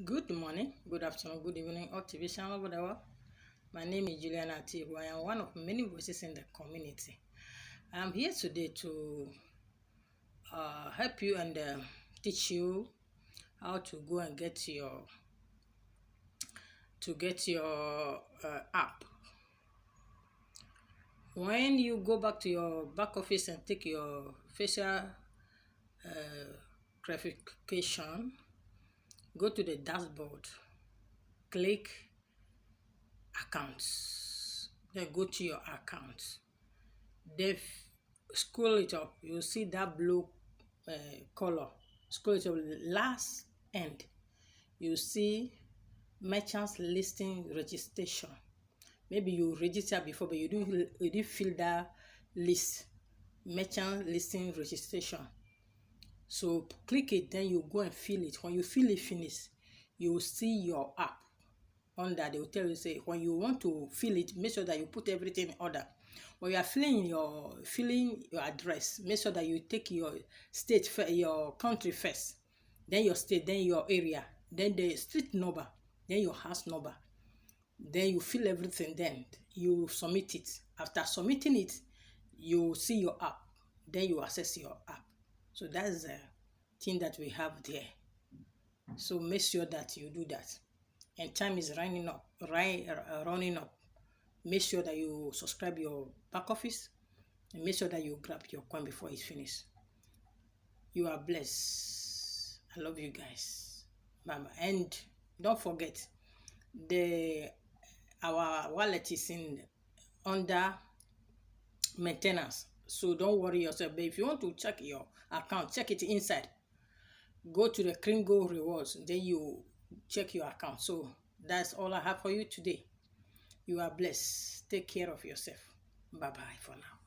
Good morning, good afternoon, good evening, all TV channel, whatever. My name is Juliana Atibu. I am one of many voices in the community. I'm here today to help you and teach you how to go and get your app. When you go back to your back office and take your facial verification, go to the dashboard, click accounts, then go to your account, then scroll it up. You'll see that blue color. Scroll it up, last end you see merchants listing registration. Maybe you register before, but you didn't fill that list, merchant listing registration. So click it, then you go and fill it. When you fill it finish, you will see your app under. They will tell you, say, when you want to fill it, make sure that you put everything in order. When you are filling your address, make sure that you take your state, your country first, then your state, then your area, then the street number, then your house number. Then you fill everything, then you submit it. After submitting it, you see your app, then you access your app. So that's the thing that we have there. So make sure that you do that. And time is running up. Make sure that you subscribe your back office and make sure that you grab your coin before it's finished. You are blessed. I love you guys. Bye bye. And don't forget, our wallet is under maintenance. So don't worry yourself. But if you want to check your account, check it inside. Go to the Kringle Rewards, then you check your account. So that's all I have for you today. You are blessed. Take care of yourself. Bye-bye for now.